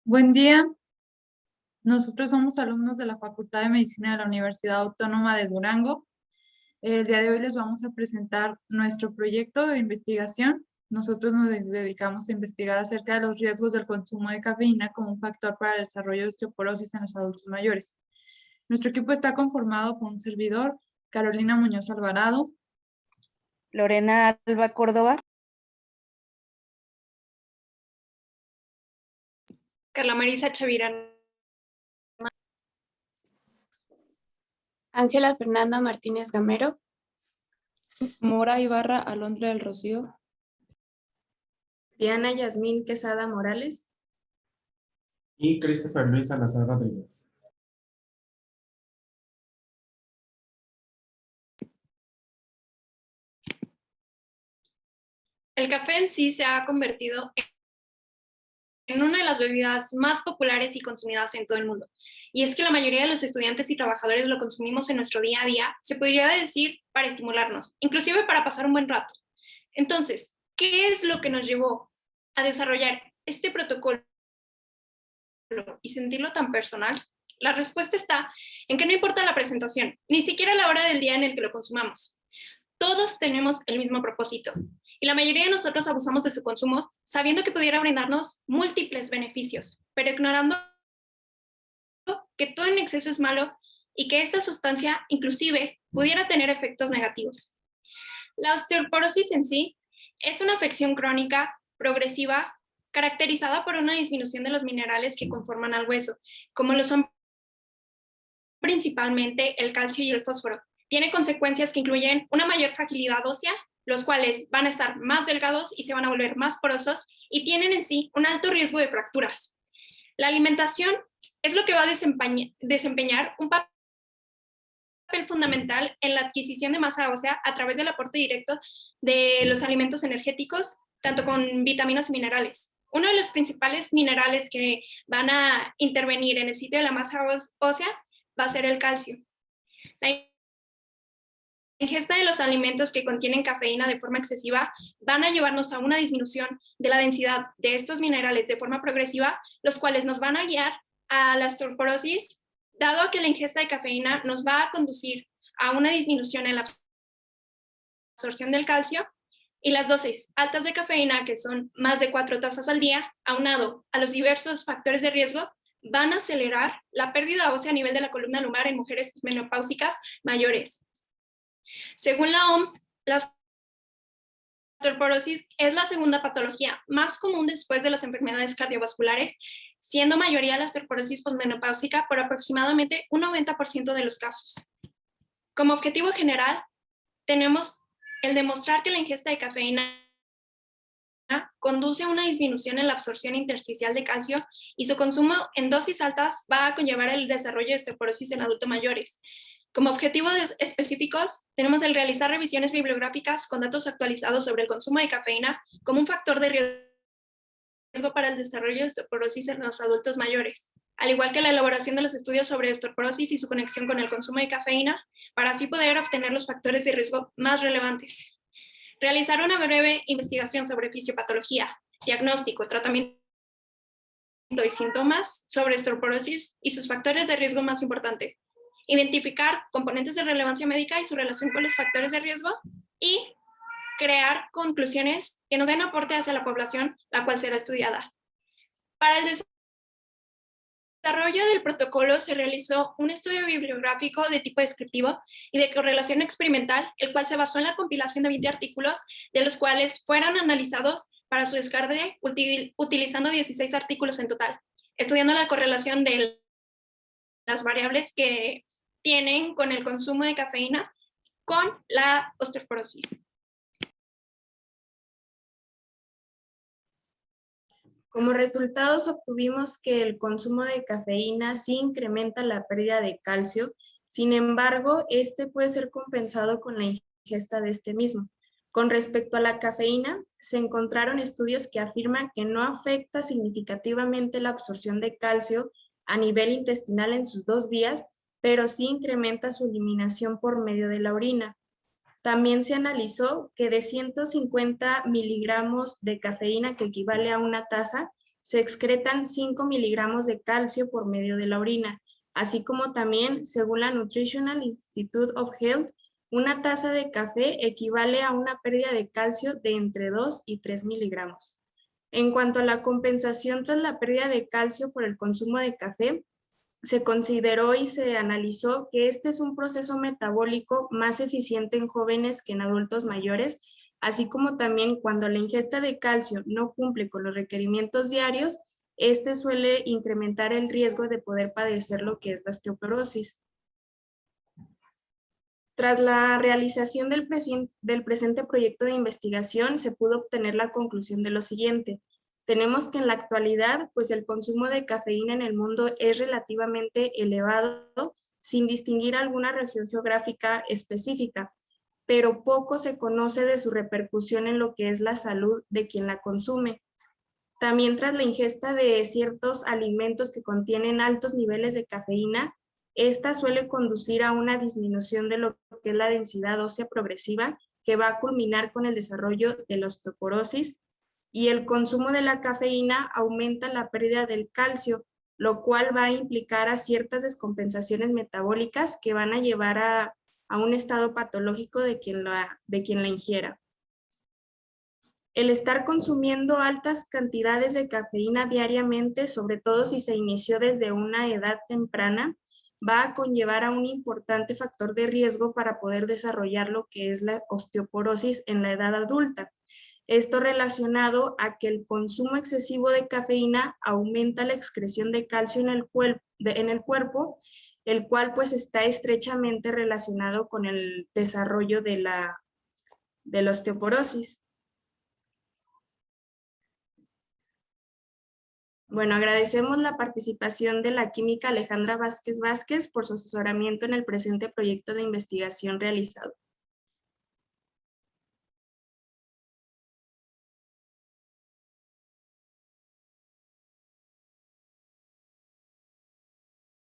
Buen día, nosotros somos alumnos de la Facultad de Medicina de la Universidad Autónoma de Durango. El día de hoy les vamos a presentar nuestro proyecto de investigación. Nosotros nos dedicamos a investigar acerca de los riesgos del consumo de cafeína como un factor para el desarrollo de osteoporosis en los adultos mayores. Nuestro equipo está conformado por un servidor, Carolina Muñoz Alvarado, Lorena Alba Córdoba, Carla Marisa Chavirán, Ángela Fernanda Martínez Gamero, Mora Ibarra Alondra del Rocío, Diana Yasmín Quesada Morales y Christopher Luis Salazar Rodríguez. el café en sí se ha convertido en una de las bebidas más populares y consumidas en todo el mundo. Y es que la mayoría de los estudiantes y trabajadores lo consumimos en nuestro día a día, se podría decir, para estimularnos, inclusive para pasar un buen rato. Entonces, ¿qué es lo que nos llevó a desarrollar este protocolo y sentirlo tan personal? La respuesta está en que no importa la presentación, ni siquiera la hora del día en el que lo consumamos. Todos tenemos el mismo propósito y la mayoría de nosotros abusamos de su consumo sabiendo que pudiera brindarnos múltiples beneficios, pero ignorando que todo en exceso es malo y que esta sustancia inclusive pudiera tener efectos negativos. La osteoporosis en sí es una afección crónica, progresiva, caracterizada por una disminución de los minerales que conforman al hueso, como lo son principalmente el calcio y el fósforo. Tiene consecuencias que incluyen una mayor fragilidad ósea, los cuales van a estar más delgados y se van a volver más porosos y tienen en sí un alto riesgo de fracturas. La alimentación es lo que va a desempeñar un papel fundamental en la adquisición de masa ósea a través del aporte directo de los alimentos energéticos, tanto con vitaminas y minerales. Uno de los principales minerales que van a intervenir en el sitio de la masa ósea va a ser el calcio. La ingesta de los alimentos que contienen cafeína de forma excesiva van a llevarnos a una disminución de la densidad de estos minerales de forma progresiva, los cuales nos van a guiar a la osteoporosis, dado a que la ingesta de cafeína nos va a conducir a una disminución en la absorción del calcio, y las dosis altas de cafeína, que son más de 4 tazas al día, aunado a los diversos factores de riesgo, van a acelerar la pérdida ósea a nivel de la columna lumbar en mujeres menopáusicas mayores. Según la OMS, la osteoporosis es la segunda patología más común después de las enfermedades cardiovasculares, siendo mayoría la osteoporosis posmenopáusica por aproximadamente un 90% de los casos. Como objetivo general, tenemos el demostrar que la ingesta de cafeína conduce a una disminución en la absorción intersticial de calcio y su consumo en dosis altas va a conllevar el desarrollo de osteoporosis en adultos mayores. Como objetivos específicos, tenemos el realizar revisiones bibliográficas con datos actualizados sobre el consumo de cafeína como un factor de riesgo para el desarrollo de osteoporosis en los adultos mayores, al igual que la elaboración de los estudios sobre osteoporosis y su conexión con el consumo de cafeína, para así poder obtener los factores de riesgo más relevantes. Realizar una breve investigación sobre fisiopatología, diagnóstico, tratamiento y síntomas sobre osteoporosis y sus factores de riesgo más importantes. Identificar componentes de relevancia médica y su relación con los factores de riesgo y crear conclusiones que nos den aporte hacia la población, la cual será estudiada. Para el desarrollo del protocolo se realizó un estudio bibliográfico de tipo descriptivo y de correlación experimental, el cual se basó en la compilación de 20 artículos, de los cuales fueron analizados para su descargue utilizando 16 artículos en total, estudiando la correlación de las variables que tienen con el consumo de cafeína con la osteoporosis. Como resultados obtuvimos que el consumo de cafeína sí incrementa la pérdida de calcio, sin embargo, este puede ser compensado con la ingesta de este mismo. Con respecto a la cafeína, se encontraron estudios que afirman que no afecta significativamente la absorción de calcio a nivel intestinal en sus 2 vías, pero sí incrementa su eliminación por medio de la orina. También se analizó que de 150 miligramos de cafeína, que equivale a una taza, se excretan 5 miligramos de calcio por medio de la orina, así como también, según la Nutritional Institute of Health, una taza de café equivale a una pérdida de calcio de entre 2 y 3 miligramos. En cuanto a la compensación tras la pérdida de calcio por el consumo de café, se consideró y se analizó que este es un proceso metabólico más eficiente en jóvenes que en adultos mayores, así como también cuando la ingesta de calcio no cumple con los requerimientos diarios, este suele incrementar el riesgo de poder padecer lo que es la osteoporosis. Tras la realización del presente proyecto de investigación, se pudo obtener la conclusión de lo siguiente. Tenemos que en la actualidad, pues el consumo de cafeína en el mundo es relativamente elevado, sin distinguir alguna región geográfica específica, pero poco se conoce de su repercusión en lo que es la salud de quien la consume. También tras la ingesta de ciertos alimentos que contienen altos niveles de cafeína, esta suele conducir a una disminución de lo que es la densidad ósea progresiva, que va a culminar con el desarrollo de la osteoporosis, y el consumo de la cafeína aumenta la pérdida del calcio, lo cual va a implicar a ciertas descompensaciones metabólicas que van a llevar a un estado patológico de quien la ingiera. El estar consumiendo altas cantidades de cafeína diariamente, sobre todo si se inició desde una edad temprana, va a conllevar a un importante factor de riesgo para poder desarrollar lo que es la osteoporosis en la edad adulta. Esto relacionado a que el consumo excesivo de cafeína aumenta la excreción de calcio en el cuerpo, el cual pues está estrechamente relacionado con el desarrollo de la osteoporosis. Bueno, agradecemos la participación de la química Alejandra Vázquez Vázquez por su asesoramiento en el presente proyecto de investigación realizado.